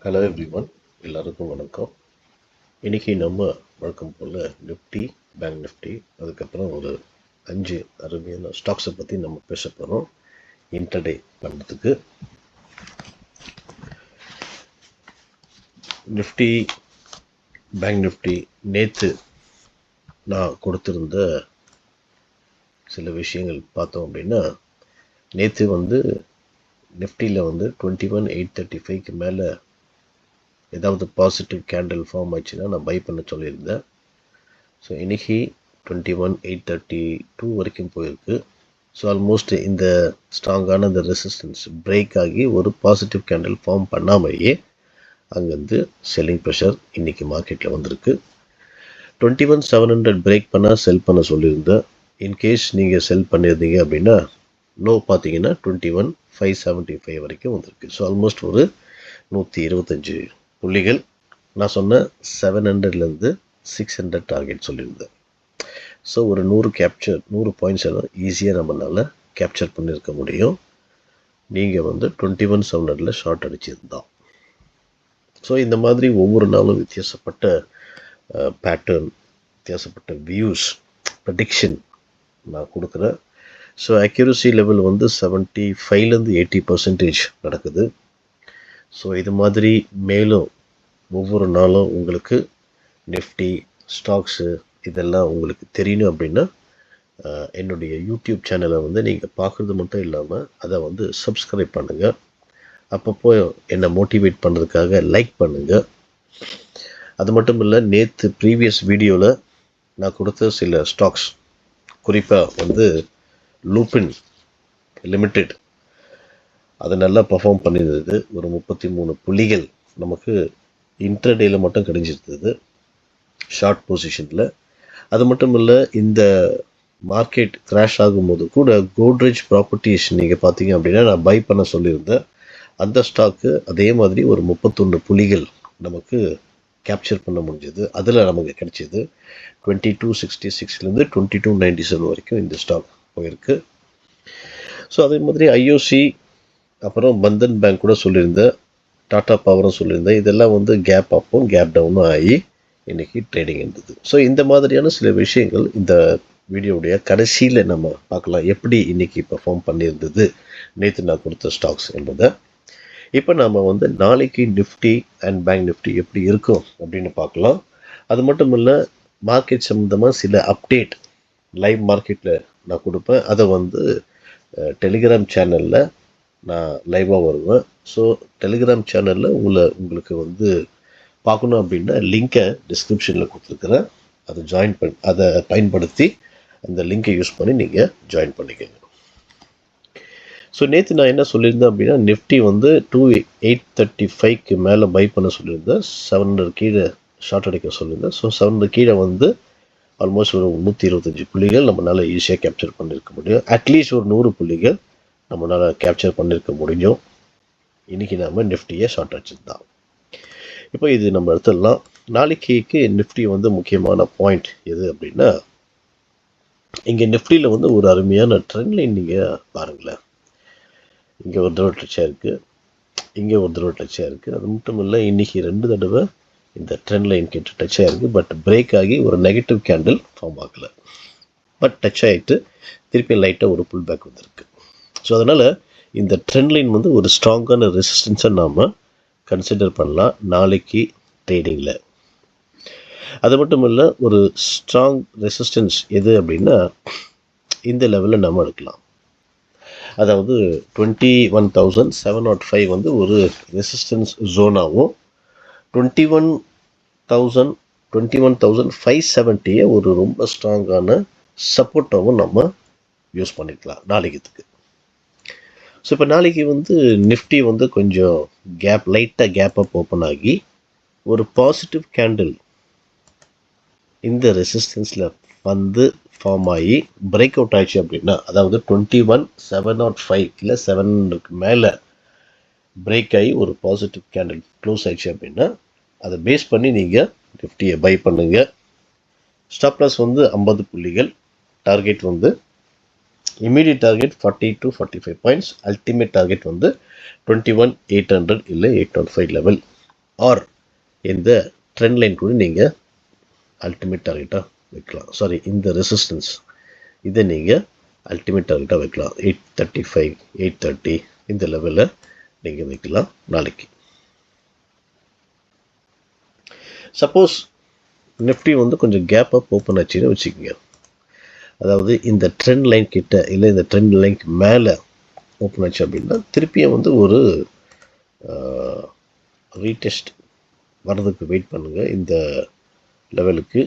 Hello everyone, எல்லாருக்கும் வணக்கம். இன்னைக்கு நம்ம வழக்கம் போல் நிஃப்டி, பேங்க் நிஃப்டி, அதுக்கப்புறம் ஒரு 5 அருமையான ஸ்டாக்ஸை பற்றி நம்ம பேச போகிறோம் இன்டர்டே பண்ணுறதுக்கு. நிஃப்டி, பேங்க் நிஃப்டி நேற்று நான் கொடுத்துருந்த சில விஷயங்கள் பார்த்தோம் அப்படின்னா, நேற்று நிஃப்டியில் 21,835க்கு மேலே ஏதாவது பாசிட்டிவ் கேண்டில் ஃபார்ம் ஆச்சுன்னா நான் பை பண்ண சொல்லியிருந்தேன். ஸோ இன்றைக்கி 21,832 வரைக்கும் போயிருக்கு. ஸோ ஆல்மோஸ்ட் இந்த ஸ்ட்ராங்கான இந்த ரெசிஸ்டன்ஸ் பிரேக் ஆகி ஒரு பாசிட்டிவ் கேண்டில் ஃபார்ம் பண்ணாமையே அங்கேருந்து செல்லிங் ப்ரெஷர் இன்றைக்கி மார்க்கெட்டில் வந்திருக்கு. 21,700 பிரேக் பண்ணால் செல் பண்ண சொல்லியிருந்தேன். இன்கேஸ் நீங்கள் செல் பண்ணியிருந்தீங்க அப்படின்னா லோ பார்த்தீங்கன்னா 21,575 வரைக்கும் வந்திருக்கு. ஸோ ஆல்மோஸ்ட் ஒரு 125 புள்ளிகள். நான் சொன்ன 700லேருந்து 600 டார்கெட் சொல்லியிருந்தேன். ஸோ ஒரு 100 பாயிண்ட்ஸ் எல்லாம் ஈஸியாக நம்மளால் கேப்சர் பண்ணியிருக்க முடியும். நீங்கள் 21,700 ஷார்ட் அடிச்சிருந்தோம். ஸோ இந்த மாதிரி ஒவ்வொரு நாளும் வித்தியாசப்பட்ட பேட்டர்ன், வித்தியாசப்பட்ட வியூஸ், ப்ரெடிக்ஷன் நான் கொடுக்குறேன். ஸோ அக்யூரசி லெவல் 75லேருந்து 80% நடக்குது. ஸோ இது மாதிரி மேலும் ஒவ்வொரு நாளும் உங்களுக்கு நிஃப்டி, ஸ்டாக்ஸு இதெல்லாம் உங்களுக்கு தெரியணும் அப்படின்னா என்னுடைய யூடியூப் சேனலை நீங்கள் பார்க்குறது மட்டும் இல்லாமல் அதை சப்ஸ்கிரைப் பண்ணுங்கள். அப்பப்போ என்னை மோட்டிவேட் பண்ணுறதுக்காக லைக் பண்ணுங்கள். அது மட்டும் இல்லை, நேற்று ப்ரீவியஸ் வீடியோவில் நான் கொடுத்த சில ஸ்டாக்ஸ், குறிப்பாக லூபின் லிமிடெட், அது நல்லா பர்ஃபார்ம் பண்ணியிருந்தது. ஒரு 33 புள்ளிகள் நமக்கு இன்ட்ரடேயில் மட்டும் கிடைச்சிருந்தது ஷார்ட் பொசிஷனில். அது மட்டும் இல்லை, இந்த மார்க்கெட் கிராஷ் ஆகும்போது கூட கோட்ரேஜ் ப்ராப்பர்ட்டிஸ் நீங்கள் பார்த்தீங்க அப்படின்னா நான் பை பண்ண சொல்லியிருந்தேன். அந்த ஸ்டாக்கு அதே மாதிரி ஒரு 31 புள்ளிகள் நமக்கு கேப்சர் பண்ண முடிஞ்சது. அதில் நமக்கு கிடைச்சிது 2266லேருந்து 2297 வரைக்கும் இந்த ஸ்டாக் போயிருக்கு. ஸோ அதே மாதிரி ஐஓசி, அப்புறம் பந்தன் பேங்க் கூட சொல்லியிருந்தேன், டாடா பவரும் சொல்லியிருந்தேன். இதெல்லாம் கேப் அப்பும் கேப் டவுனும் ஆகி இன்றைக்கி ட்ரேடிங் இருந்தது. ஸோ இந்த மாதிரியான சில விஷயங்கள் இந்த வீடியோவுடைய கடைசியில் நம்ம பார்க்கலாம், எப்படி இன்றைக்கி பர்ஃபார்ம் பண்ணியிருந்தது நேற்று நான் கொடுத்த ஸ்டாக்ஸ் என்பதை. இப்போ நாம் நாளைக்கு நிஃப்டி அண்ட் பேங்க் நிஃப்டி எப்படி இருக்கும் அப்படின்னு பார்க்கலாம். அது மட்டும் இல்லை, மார்க்கெட் சம்மந்தமாக சில அப்டேட் லைவ் மார்க்கெட்டில் நான் கொடுப்பேன். அதை டெலிகிராம் சேனலில் நான் லைவாக வருவேன். ஸோ டெலிகிராம் சேனலில் உங்களுக்கு பார்க்கணும் அப்படின்னா லிங்கை டிஸ்கிரிப்ஷனில் கொடுத்துருக்குறேன். அதை பயன்படுத்தி அந்த லிங்கை யூஸ் பண்ணி நீங்கள் ஜாயின் பண்ணிக்கோங்க. ஸோ நேற்று நான் என்ன சொல்லியிருந்தேன் அப்படின்னா, நிஃப்டி 2835க்கு மேலே பை பண்ண சொல்லியிருந்தேன். 700 கீழே ஷார்ட் அடிக்க சொல்லியிருந்தேன். ஸோ 700 கீழே ஆல்மோஸ்ட் ஒரு 125 புள்ளிகள் நம்மளால் ஈஸியாக கேப்சர் பண்ணியிருக்க முடியும். அட்லீஸ்ட் ஒரு 100 புள்ளிகள் நம்மளால் கேப்சர் பண்ணியிருக்க முடியும். இன்றைக்கி நாம் நிஃப்டியை ஷார்ட் அடிச்சிருந்தான். இப்போ இது நம்ம எடுத்துடலாம். நாளைக்கு நிஃப்டி முக்கியமான பாயிண்ட் எது அப்படின்னா, இங்கே நிஃப்டியில் ஒரு அருமையான ட்ரெண்ட் லைன் நீங்கள் பாருங்களேன். இங்கே ஒரு தடவை டச்சாக இருக்குது, இங்கே ஒரு தடவை டச்சாக இருக்குது. அது மட்டும் இல்லை, இன்றைக்கி 2 தடவை இந்த ட்ரெண்ட் லைன் கிட்ட டச்சாக இருக்குது. பட் பிரேக் ஆகி ஒரு நெகட்டிவ் கேண்டில் ஃபார்ம் ஆகலை. பட் டச் ஆகிட்டு திருப்பி லைட்டாக ஒரு புல் பேக் வந்திருக்கு. ஸோ அதனால் இந்த ட்ரெண்ட் லைன் ஒரு ஸ்ட்ராங்கான ரெசிஸ்டன்ஸை நாம் கன்சிடர் பண்ணலாம் நாளைக்கு ட்ரேடிங்கில். அது மட்டும் இல்லை, ஒரு ஸ்ட்ராங் ரெசிஸ்டன்ஸ் எது அப்படின்னா இந்த லெவலில் நம்ம எடுக்கலாம். அதாவது 21,705 ஒரு ரெசிஸ்டன்ஸ் ஜோனாகவும், 21,570 ஒரு ரொம்ப ஸ்ட்ராங்கான சப்போர்ட்டாகவும் நம்ம யூஸ் பண்ணிக்கலாம் நாளைக்கு. ஸோ இப்போ நாளைக்கு நிஃப்டி கொஞ்சம் லைட்டாக கேப் அப் ஓப்பன் ஆகி ஒரு பாசிட்டிவ் கேண்டில் இந்த ரெசிஸ்டன்ஸில் ஃபார்ம் ஆகி பிரேக் அவுட் ஆயிடுச்சு அப்படின்னா, அதாவது 21,705 இல்லை 700க்கு மேலே பிரேக் ஆகி ஒரு பாசிட்டிவ் கேண்டில் க்ளோஸ் ஆயிடுச்சு அப்படின்னா அதை பேஸ் பண்ணி நீங்கள் நிஃப்டியை பை பண்ணுங்கள். ஸ்டாப் லாஸ் 50 புள்ளிகள். Target immediate target 40 to 45 points. Ultimate target 21,800 இல்லை 815 லெவல். ஆர் இந்த ட்ரெண்ட் லைன் கூட நீங்கள் அல்டிமேட் டார்கெட்டாக வைக்கலாம். சாரி, இந்த ரெசிஸ்டன்ஸ் இதை நீங்கள் அல்டிமேட் டார்கெட்டாக வைக்கலாம். 835, 830 இந்த லெவலில் நீங்கள் வைக்கலாம் நாளைக்கு. சப்போஸ் நிஃப்டி வந்து கொஞ்சம் கேப் அப் ஓப்பன் ஆச்சுன்னு வச்சுக்கோங்க. அதாவது இந்த ட்ரெண்ட் லைன் கிட்ட இல்லை இந்த ட்ரெண்ட் லைனுக்கு மேலே ஓப்பன் ஆச்சு அப்படின்னா திருப்பியும் வந்து ஒரு ரீடெஸ்ட் வர்றதுக்கு வெயிட் பண்ணுங்கள் இந்த லெவலுக்கு.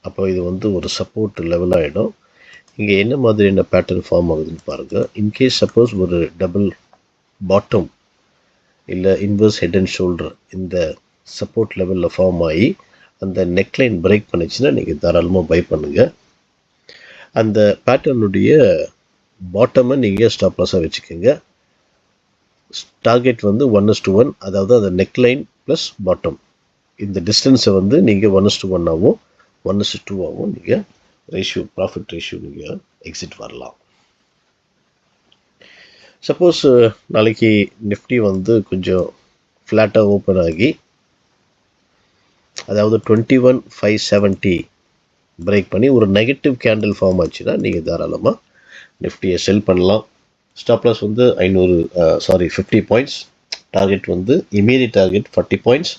அப்போ இது வந்து ஒரு சப்போர்ட் லெவல் ஆகிடும். இங்கே என்ன மாதிரியான பேட்டர்ன் ஃபார்ம் ஆகுதுன்னு பாருங்கள். இன்கேஸ் சப்போஸ் ஒரு டபுள் பாட்டம் இல்லை இன்வெர்ஸ் ஹெட் அண்ட் ஷோல்டர் இந்த சப்போர்ட் லெவலில் ஃபார்ம் ஆகி அந்த நெக்லைன் பிரேக் பண்ணிச்சுன்னா நீங்கள் தாராளமாக பை பண்ணுங்கள். அந்த பேட்டர்னுடைய பாட்டமை நீங்கள் ஸ்டாப் லாஸாக வச்சுக்கோங்க. டார்கெட் வந்து 1:1, அதாவது அந்த நெக்லைன் ப்ளஸ் பாட்டம் இந்த டிஸ்டன்ஸை வந்து நீங்கள் 1:1ஆகவும் 1:2ஆகவும் நீங்கள் ரேஷியோ, ப்ராஃபிட் ரேஷியோ நீங்கள் எக்ஸிட் வரலாம். சப்போஸ் நாளைக்கு நிஃப்டி வந்து கொஞ்சம் ஃப்ளாட்டாக ஓப்பன் ஆகி அதாவது 21,570 பிரேக் பண்ணி ஒரு நெகட்டிவ் கேண்டில் ஃபார்ம் ஆச்சுன்னா நீங்கள் தாராளமாக நிஃப்டியை செல் பண்ணலாம். ஸ்டாப் லாஸ் வந்து 50 பாயிண்ட்ஸ், டார்கெட் வந்து immediate target 40 points,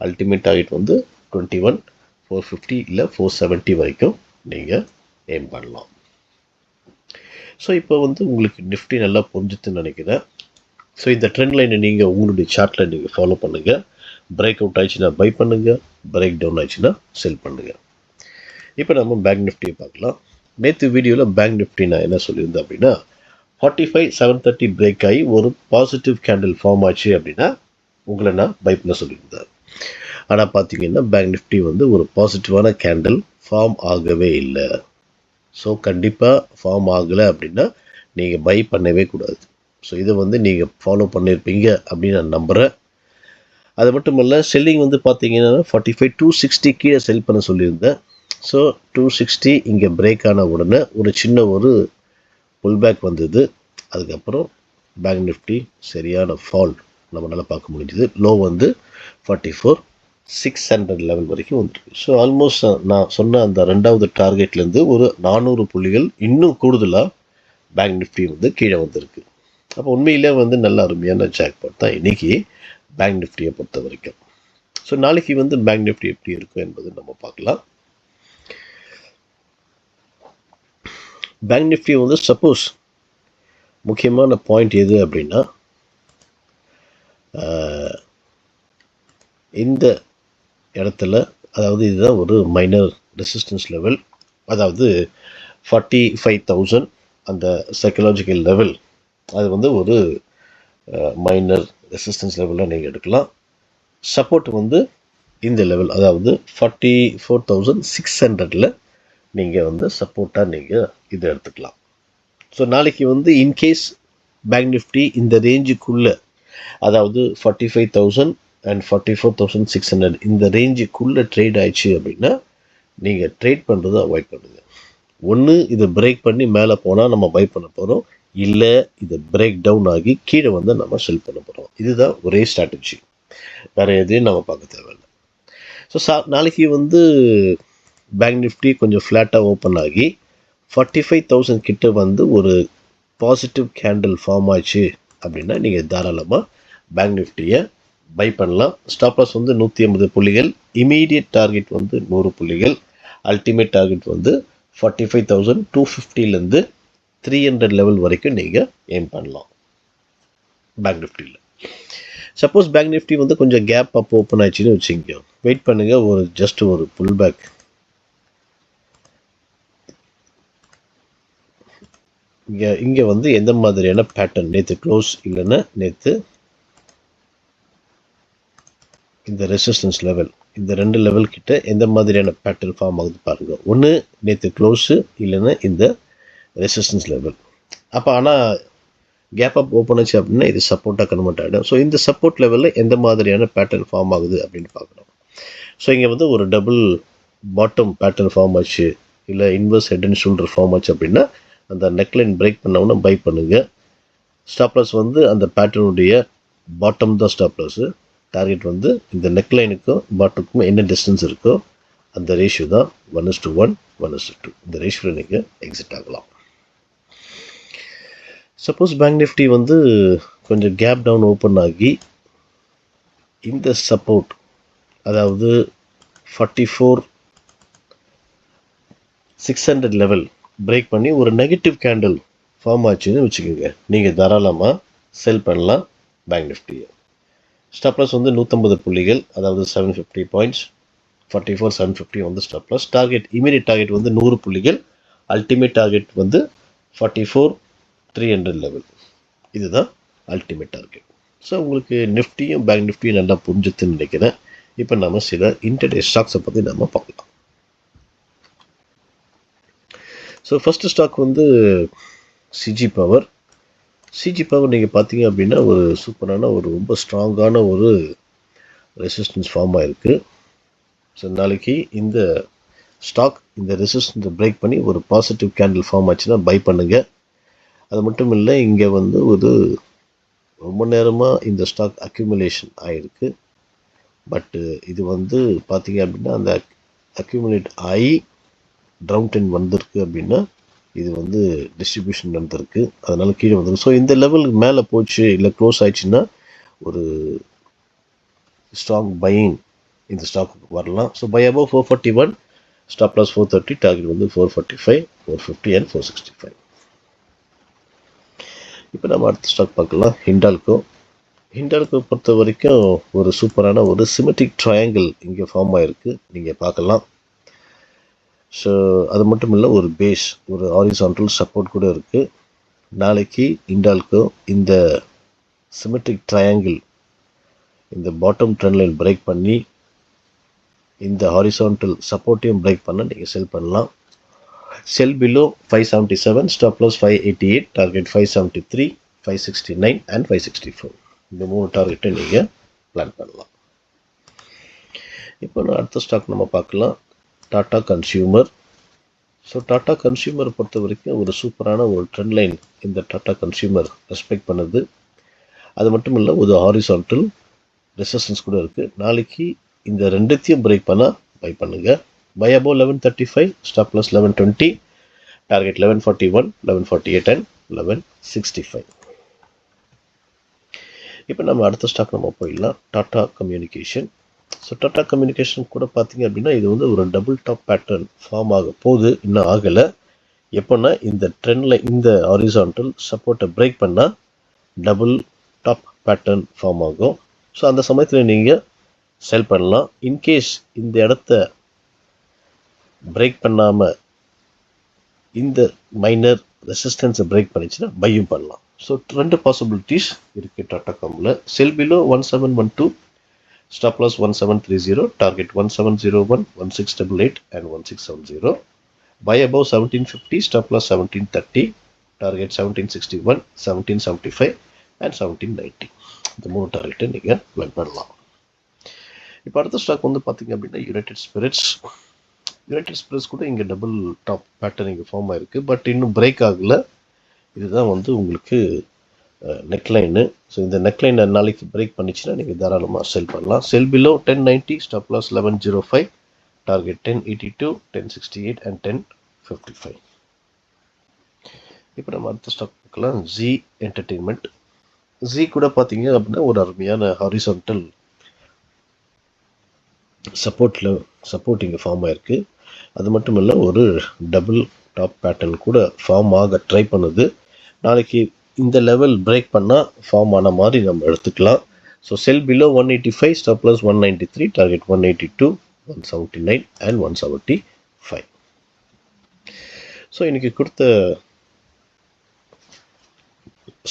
ultimate target வந்து 21,450 இல்லை 470 வரைக்கும் நீங்கள் எய்ம் பண்ணலாம். ஸோ இப்போ வந்து உங்களுக்கு நிஃப்டி நல்லா புரிஞ்சுதுன்னு நினைக்கிறேன். ஸோ இந்த ட்ரெண்ட் லைனை நீங்கள் உங்களுடைய சார்ட்டில் நீங்கள் ஃபாலோ பண்ணுங்கள். பிரேக் அவுட் ஆயிடுச்சுன்னா பை பண்ணுங்கள், பிரேக் டவுன் ஆயிடுச்சுன்னா செல் பண்ணுங்கள். இப்போ நம்ம பேங்க் நிஃப்டியை பார்க்கலாம். நேற்று வீடியோவில் பேங்க் நிஃப்டி நான் என்ன சொல்லியிருந்தேன் அப்படின்னா 45,730 பிரேக் ஆகி ஒரு பாசிட்டிவ் கேண்டில் ஃபார்ம் ஆச்சு அப்படின்னா உங்களை நான் பை பண்ண சொல்லியிருந்தேன். ஆனால் பார்த்தீங்கன்னா பேங்க் நிஃப்டி வந்து ஒரு பாசிட்டிவான கேண்டில் ஃபார்ம் ஆகவே இல்லை. ஸோ கண்டிப்பாக ஃபார்ம் ஆகலை அப்படின்னா நீங்கள் பை பண்ணவே கூடாது. ஸோ இதை வந்து நீங்கள் ஃபாலோ பண்ணியிருப்பீங்க அப்படின்னு நான் நம்புகிறேன். அது மட்டும் இல்லை, செல்லிங் வந்து பார்த்தீங்கன்னா 45,260 கீழே செல் பண்ண சொல்லியிருந்தேன். ஸோ 260 இங்கே பிரேக் ஆன உடனே ஒரு சின்ன ஒரு புல்பேக் வந்தது. அதுக்கப்புறம் பேங்க் நிஃப்டி சரியான ஃபால் நம்மளால் பார்க்க முடிஞ்சுது. லோ வந்து 44,600 லெவல் வரைக்கும் வந்துருக்கு. ஸோ ஆல்மோஸ்ட் நான் சொன்ன அந்த ரெண்டாவது டார்கெட்லேருந்து ஒரு 400 புள்ளிகள் இன்னும் கூடுதலாக பேங்க் நிஃப்டி வந்து கீழே வந்திருக்கு. அப்போ உண்மையிலே வந்து நல்ல அருமையான ஜாக்பாட் தான் இன்றைக்கி பேங்க் நிஃப்டியை பொறுத்த வரைக்கும். ஸோ நாளைக்கு வந்து பேங்க் நிஃப்டி எப்படி இருக்கும் என்பது நம்ம பார்க்கலாம். பேங்க் நிஃப்டி வந்து சப்போஸ் முக்கியமான பாயிண்ட் எது அப்படின்னா இந்த இடத்துல, அதாவது இதுதான் ஒரு மைனர் ரெசிஸ்டன்ஸ் லெவல், அதாவது 45,000 அந்த சைக்கலாஜிக்கல் லெவல், அது வந்து ஒரு மைனர் ரெசிஸ்டன்ஸ் லெவலில் நீங்கள் எடுக்கலாம். சப்போர்ட் வந்து இந்த லெவல், அதாவது 44,600 நீங்கள் வந்து சப்போர்ட்டாக நீங்கள் இதை எடுத்துக்கலாம். ஸோ நாளைக்கு வந்து இன்கேஸ் பேங்க் நிஃப்டி இந்த ரேஞ்சுக்குள்ளே, அதாவது 45,000 அண்ட் 44,600 இந்த ரேஞ்சுக்குள்ளே ட்ரேட் ஆயிடுச்சு அப்படின்னா நீங்கள் ட்ரேட் பண்ணுறதை அவாய்ட் பண்ணுங்கள். ஒன்று இதை பிரேக் பண்ணி மேலே போனால் நம்ம பை பண்ண போகிறோம், இல்லை இதை பிரேக் டவுன் ஆகி கீழே வந்து நம்ம செல் பண்ண போகிறோம். இதுதான் ஒரே ஸ்ட்ராட்டஜி, வேறு எதையும் நம்ம பார்க்க தேவையில்லை. ஸோ நாளைக்கு வந்து பேங்க் நிஃப்டி கொஞ்சம் ஃப்ளாட்டாக ஓப்பன் ஆகி 45,000 கிட்ட வந்து ஒரு பாசிட்டிவ் கேண்டில் ஃபார்ம் ஆச்சு அப்படின்னா நீங்கள் தாராளமாக பேங்க் நிஃப்டியை பை பண்ணலாம். ஸ்டாப் லாஸ் வந்து 150 புள்ளிகள், இமீடியட் டார்கெட் வந்து 100 புள்ளிகள், அல்டிமேட் டார்கெட் வந்து 45,250 300 லெவல் வரைக்கும் நீங்கள் எய்ம் பண்ணலாம் பேங்க் நிஃப்டியில். சப்போஸ் பேங்க் நிஃப்டி வந்து கொஞ்சம் கேப் அப் ஓப்பன் ஆச்சுன்னு வச்சுக்கோங்க, வெயிட் பண்ணுங்கள், ஒரு ஜஸ்ட் ஒரு புல் பேக். இங்கே வந்து எந்த மாதிரியான பேட்டர்ன் நேற்று க்ளோஸ் இல்லைன்னா நேற்று இந்த ரெசிஸ்டன்ஸ் லெவல், இந்த ரெண்டு லெவல் கிட்ட எந்த மாதிரியான பேட்டர்ன் ஃபார்ம் ஆகுது பாருங்கள். ஒன்று நேற்று க்ளோஸு இல்லைன்னா இந்த ரெசிஸ்டன்ஸ் லெவல். அப்போ ஆனால் கேப் அப் ஓப்பன் ஆச்சு அப்படின்னா இது சப்போர்ட்டாக கன்வெர்ட் ஆகிடும். ஸோ இந்த சப்போர்ட் லெவலில் எந்த மாதிரியான பேட்டர்ன் ஃபார்ம் ஆகுது அப்படின்னு பார்க்கணும். ஸோ இங்கே வந்து ஒரு டபுள் பாட்டம் பேட்டர்ன் ஃபார்ம் ஆச்சு, இல்லை inverse head and shoulder form ஆச்சு அப்படின்னா அந்த நெக்லைன் பிரேக் பண்ணவுன்னா பை பண்ணுங்கள். ஸ்டாப் லாஸ் வந்து அந்த பேட்டர்னுடைய பாட்டம் தான் ஸ்டாப் லாஸு. டார்கெட் வந்து இந்த நெக்லைனுக்கும் பாட்டுக்கும் என்ன டிஸ்டன்ஸ் இருக்கோ அந்த ரேஷியோ தான் 1:1, 1:2. இந்த ரேஷியோவில் நீங்கள் எக்ஸிட் ஆகலாம். சப்போஸ் பேங்க் நிஃப்டி வந்து கொஞ்சம் கேப் டவுன் ஓப்பன் ஆகி இந்த சப்போர்ட், அதாவது 44,600 லெவல் பிரேக் பண்ணி ஒரு நெகட்டிவ் கேண்டில் ஃபார்ம் ஆச்சுன்னு வச்சுக்கோங்க, நீங்கள் தாராளமாக செல் பண்ணலாம் பேங்க் நிஃப்டியை. ஸ்டாப் லாஸ் வந்து 150 புள்ளிகள், அதாவது 750 பாயிண்ட்ஸ். 44,750 வந்து stop loss. Target, immediate target வந்து 100 புள்ளிகள். அல்டிமேட் டார்கெட் வந்து 44,300 லெவல். இதுதான் அல்டிமேட் டார்கெட். ஸோ உங்களுக்கு நிஃப்டியும் பேங்க் நிஃப்டியும் நல்லா புரிஞ்சுதுன்னு நினைக்கிறேன். இப்போ நம்ம சில இன்டர்டே ஸ்டாக்ஸை பற்றி நம்ம பார்க்கலாம். ஸோ ஃபஸ்ட்டு ஸ்டாக் வந்து சிஜி பவர். சிஜி பவர் நீங்கள் பார்த்தீங்க அப்படின்னா ஒரு சூப்பரான ஒரு ரொம்ப ஸ்ட்ராங்கான ஒரு ரெசிஸ்டன்ஸ் ஃபார்ம் ஆகிருக்கு. ஸோ நாளைக்கு இந்த ஸ்டாக் இந்த ரெசிஸ்டன்ஸை பிரேக் பண்ணி ஒரு பாசிட்டிவ் கேண்டில் ஃபார்ம் ஆச்சுன்னா பை பண்ணுங்கள். அது மட்டும் இல்லை, இங்கே வந்து ஒரு ரொம்ப நேரமாக இந்த ஸ்டாக் அக்யூமுலேஷன் ஆகிருக்கு. பட்டு இது வந்து பார்த்தீங்க அப்படின்னா அந்த அக்யூமுலேட் ஆகி டவுன் ட்ரெண்ட் வந்திருக்கு அப்படின்னா இது வந்து டிஸ்ட்ரிபியூஷன் நடந்திருக்கு, அதனால் கீழே வந்துருக்கு. ஸோ இந்த லெவலுக்கு மேலே போச்சு இல்லை க்ளோஸ் ஆயிடுச்சுன்னா ஒரு ஸ்ட்ராங் பையிங் இந்த ஸ்டாக்கு வரலாம். So buy above 441, stop loss 430, target வந்து 445, 450 அண்ட் 465. இப்போ நம்ம அடுத்த ஸ்டாக் பார்க்கலாம், ஹிண்டால்கோ. ஹிண்டால்கோ பொறுத்த வரைக்கும் ஒரு சூப்பரான ஒரு சிமெட்ரிக் ட்ரையாங்கிள் இங்கே ஃபார்ம் ஆகிருக்கு, நீங்கள் பார்க்கலாம். ஸோ அது மட்டும் இல்லை, ஒரு பேஸ், ஒரு ஹாரிசான்டல் சப்போர்ட் கூட இருக்குது. நாளைக்கு ஹிண்டால்கோ இந்த சிமெட்ரிக் ட்ரையாங்கிள் இந்த பாட்டம் ட்ரெண்ட் லைன் பிரேக் பண்ணி இந்த ஹாரிசான்டல் சப்போர்ட்டையும் பிரேக் பண்ண நீங்கள் செல் பண்ணலாம். Sell below 577, stop loss 588, target 573, 569 and 564. இந்த 3 டார்கெட்டை நீங்கள் பிளான் பண்ணலாம். இப்போ அடுத்த ஸ்டாக் நம்ம பார்க்கலாம், டாடா கன்சியூமர். ஸோ டாடா கன்சியூமரை பொறுத்த வரைக்கும் ஒரு சூப்பரான ஒரு ட்ரெண்ட் லைன் இந்த டாடா கன்சியூமர் ரெஸ்பெக்ட் பண்ணுது. அது மட்டும் இல்லை, ஒரு ஹாரிசான்டல் ரெசிஸ்டன்ஸ் கூட இருக்குது. நாளைக்கு இந்த ரெண்டுத்தையும் பிரேக் பண்ணால் பை பண்ணுங்கள். Buy above 1135, stop loss 1120, target 1141, 1148 and 1165. இப்போ நம்ம அடுத்த ஸ்டாக் நம்ம போயிடலாம், Tata communication. So Tata communication கூட பார்த்தீங்க அப்படின்னா இது வந்து ஒரு டபுள் டாப் பேட்டர்ன் ஃபார்ம் ஆக போகுது, இன்னும் ஆகலை. எப்போன்னா இந்த ட்ரெண்டில் இந்த ஹாரிசான்டல் சப்போர்ட்டை பிரேக் பண்ணால் டபுள் டாப் பேட்டர்ன் ஃபார்ம் ஆகும். ஸோ அந்த சமயத்தில் நீங்கள் செல் பண்ணலாம். இன்கேஸ் இந்த இடத்த பிரேக் பண்ணாமல் இந்த மைனர் ரெசிஸ்டன்ஸை பிரேக் பண்ணிச்சுன்னா பையும் பண்ணலாம். ஸோ 2 பாசிபிலிட்டிஸ் இருக்குது டாடா காமில். Sell below 1712, stop loss 1730, target 1701, 1688 and 1670. Buy above 1750, stop loss 1730, target 1761, 1775 and 1790. இந்த 3 டார்கெட்டை நீங்கள் பிளான் பண்ணலாம். இப்போ அடுத்த ஸ்டாக் வந்து பார்த்தீங்க அப்படின்னா யுனைடெட் ஸ்பிரிட்ஸ். யுனைடெட் ஸ்பிரிட்ஸ் கூட இங்கே டபுள் டாப் பேட்டர்ன் இங்கே ஃபார்ம் ஆகிருக்கு, பட் இன்னும் பிரேக் ஆகலை. இதுதான் வந்து உங்களுக்கு நெக்லைனு. ஸோ இந்த நெக்லைனை நாளைக்கு பிரேக் பண்ணிச்சுன்னா நீங்கள் தாராளமாக செல் பண்ணலாம். Sell below 1090, stop loss 1105, target 1082, 1068 and 1055. இப்போ நம்ம அடுத்த ஸ்டாக் பார்க்கலாம், ஜி என்டர்டெயின்மெண்ட். ஜி கூட பார்த்தீங்க அப்படின்னா ஒரு அருமையான ஹாரிசான்டல் சப்போர்ட் இங்கே ஃபார்ம் ஆகிருக்கு. அது மட்டும் இல்லை, ஒரு டபுள் டாப் பேட்டர்ன் கூட ஃபார்ம் ஆக ட்ரை பண்ணுது. நாளைக்கு இந்த லெவல் பிரேக் பண்ணால் ஃபார்ம் ஆன மாதிரி நம்ம எடுத்துக்கலாம். So sell below 185, stop loss 193, target 182, 179 and 175. So இன்றைக்கி கொடுத்த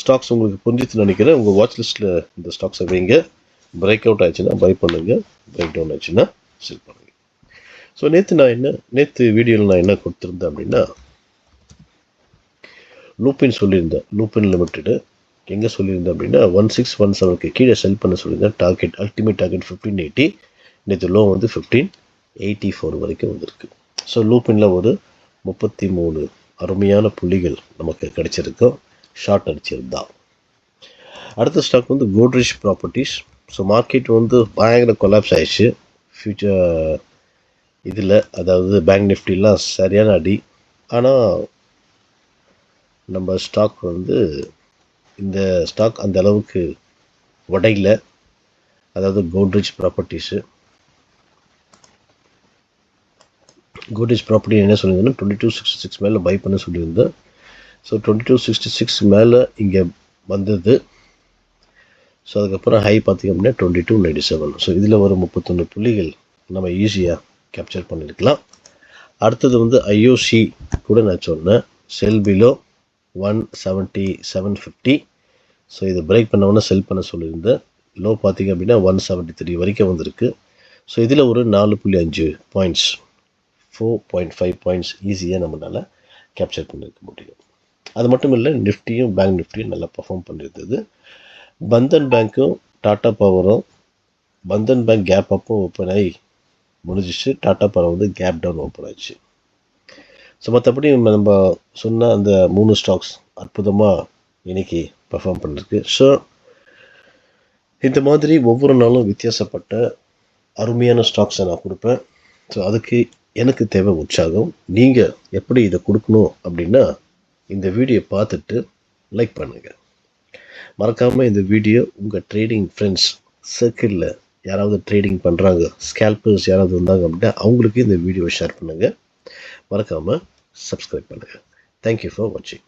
ஸ்டாக்ஸ் உங்களுக்கு புரிஞ்சுன்னு நினைக்கிறேன். உங்கள் வாட்ச் லிஸ்ட்டில் இந்த ஸ்டாக்ஸை வைங்க. பிரேக் அவுட் ஆச்சுன்னா பை பண்ணுங்கள், பிரேக் டவுன் ஆச்சுன்னா செல் பண்ணுங்கள். ஸோ நேற்று வீடியோவில் நான் என்ன கொடுத்துருந்தேன் அப்படின்னா, லூப்பின் சொல்லியிருந்தேன். லூப்பின் லிமிட்டெடு எங்கே சொல்லியிருந்தேன் அப்படின்னா 1617க்கு கீழே செல் பண்ண சொல்லியிருந்தேன். டார்கெட் அல்டிமேட் டார்கெட் 1580, நேற்று லோ வந்து 1584 வரைக்கும் வந்திருக்கு. ஸோ லூப்பினில் ஒரு 33 அருமையான புள்ளிகள் நமக்கு கிடைச்சிருக்கோம், ஷார்ட் அடிச்சிருந்தா. அடுத்த ஸ்டாக் வந்து கோட்ரேஜ் ப்ராப்பர்ட்டிஸ். ஸோ மார்க்கெட் வந்து பயங்கர கொலாப்ஸ் ஆயிடுச்சு. ஃபியூச்சர் இதில் அதாவது பேங்க் நிஃப்டிலாம் சரியான அடி. ஆனால் நம்ம ஸ்டாக் வந்து இந்த ஸ்டாக் அந்த அளவுக்கு உடையில. அதாவது கோத்ரேஜ் ப்ராப்பர்ட்டிஸு என்ன சொல்லியிருந்தேன்னா 2266 மேலே பை பண்ண சொல்லியிருந்தேன். ஸோ 2266 மேலே இங்கே வந்தது. ஸோ அதுக்கப்புறம் ஹை பார்த்திங்க அப்படின்னா 2297. ஸோ இதில் ஒரு 31 புள்ளிகள் நம்ம ஈஸியாக கேப்சர் பண்ணியிருக்கலாம். அடுத்தது வந்து ஐஓசி கூட நான் சொன்னேன், செல் பிலோ 177.50. ஸோ இது பிரேக் பண்ணவொன்னே செல் பண்ண சொல்லியிருந்தேன். லோ பார்த்திங்க அப்படின்னா 173 வரைக்கும் வந்திருக்கு. ஸோ இதில் ஒரு 4.5 பாயிண்ட்ஸ் 4.5 பாயிண்ட்ஸ் ஈஸியாக நம்மளால் கேப்சர் பண்ணியிருக்க முடியும். அது மட்டும் இல்லை, நிஃப்டியும் பேங்க் நிஃப்டியும் நல்லா பர்ஃபார்ம் பண்ணியிருந்தது. பந்தன் பேங்க்கும் டாட்டா பவரும், பந்தன் பேங்க் கேப் அப்பும் ஓப்பன் ஆகி முடிஞ்சிச்சு, டாட்டா பவர் வந்து கேப் டவுன் ஓப்பன் ஆச்சு. ஸோ மற்றபடி நம்ம சொன்ன அந்த 3 ஸ்டாக்ஸ் அற்புதமாக இன்னைக்கு பர்ஃபார்ம் பண்ணிருக்கு. ஸோ இந்த மாதிரி ஒவ்வொரு நாளும் வித்தியாசப்பட்ட அருமையான ஸ்டாக்ஸை நான் கொடுப்பேன். ஸோ அதுக்கு எனக்கு தேவை உற்சாகம். நீங்கள் எப்படி இதை கொடுக்கணும் அப்படின்னா, இந்த வீடியோ பார்த்துட்டு லைக் பண்ணுங்கள். மறக்காமல் இந்த வீடியோ உங்கள் ட்ரேடிங் ஃப்ரெண்ட்ஸ் சர்க்கிளில் யாராவது ட்ரேடிங் பண்ணுறாங்க, ஸ்கேல்பர்ஸ் யாராவது வந்தாங்க அப்படின்னா அவங்களுக்கு இந்த வீடியோவை ஷேர் பண்ணுங்கள். மறக்காமல் சப்ஸ்கிரைப் பண்ணுங்கள். தேங்க்யூ ஃபார் வாட்சிங்.